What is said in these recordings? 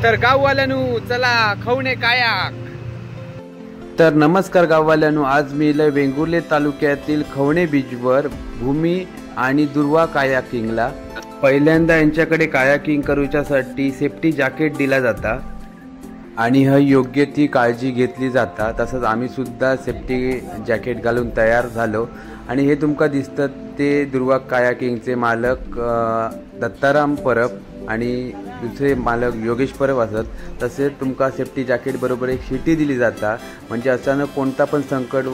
तर गाववाल्यांनो चला खवणे कायाक। तर नमस्कार गाववाल्यांनो, आज मी इले वेंगुर्ले तालुक्यातील खवणे बीचवर भूमी आणि दुर्वा कायाकिंगला पहिल्यांदा यांच्याकडे कायाकिंग करूच्यासाठी सेफ्टी जॅकेट दिला जाता आणि योग्य ती काळजी घेतली जाता। तसंच आम्ही सुद्धा सेफ्टी जॅकेट घालून तयार झालो आणि हे तुमका दिसतात ते दुर्वा कायाकिंगचे मालक दत्ताराम परब आणि दुसरे मालक योगेश परब असत। तसेच तुमका सेफ्टी जॅकेट बरोबर एक शिटी दिली जाता, म्हणजे अचानक कोणता पण संकट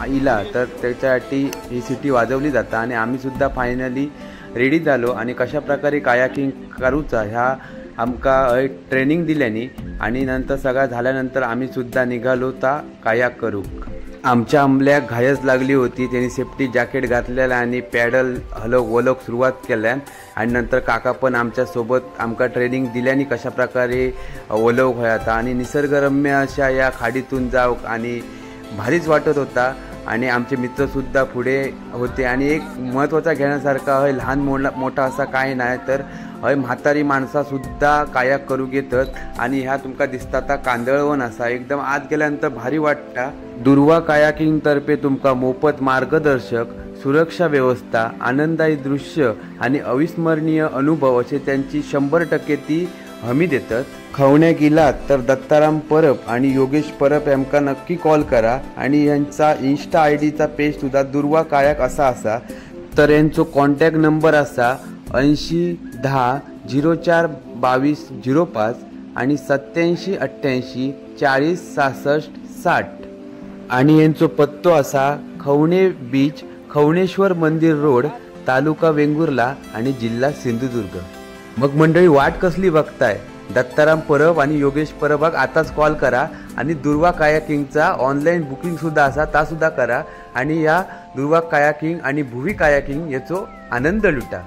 इला तर त्याच्यासाठी ही शिटी वाजवली जाता। आणि आम्ही सुद्धा फायनली रेडी झालो आणि कशा प्रकारे कायाकिंग करूचा ह्या आमका ट्रेनिंग दिल्यानी आणि नंतर सगळं झाल्यानंतर आम्ही सुद्धा निघालो ता कायाक करूक। आमच्या आंबल्याक घायच लागली होती, त्यांनी सेफ्टी जॅकेट घातलेला आणि पॅडल वलोक सुरुवात केल्या आणि नंतर काका पण आमच्या सोबत आमका ट्रेनिंग दिल्यानी कशा प्रकारे वलोक होता आणि निसर्गरम्य अशा या खाडीतून जाऊक आणि भारीच वाटत होता। आणि आमचे मित्रसुद्धा पुढे होते आणि एक महत्त्वाचा घेण्यासारखा लहान मोठा असा काय नाही, तर म्हातारी माणसासुद्धा कायाक करू घेतात आणि ह्या तुमका दिसता कांदळवन असा एकदम आत गेल्यानंतर भारी वाटता। दुर्वा कायाकिंग तर्फे तुमका मोफत मार्गदर्शक, सुरक्षा व्यवस्था, आनंददायी दृश्य आणि अविस्मरणीय अनुभव असे त्यांची 100% ती हमी देतात। खवण्याक गेलात तर दत्ताराम परब आणि योगेश परब यांका नक्की कॉल करा आणि यांचा इंस्टा ID पेज सुद्धा दुर्वा कायाक असा तर यांचो कॉन्टॅक्ट नंबर असा 80 10 04 22 05 आणि 87 88 40 66 60 आणि यांचो पत्तो असा खवणे बीच, खवणेश्वर मंदिर रोड, तालुका वेंगुर्ला आणि जिल्हा सिंधुदुर्ग। मग मंडळी वाट कसली बघताय? दत्ताराम परब आणि योगेश परबाक आताच कॉल करा आणि दुर्वा कायाकिंगचा ऑनलाईन बुकिंग सुद्धा असा ता सुद्धा करा आणि या दुर्वा कायाकिंग आणि भुवी कायाकिंग याचो आनंद लुटा।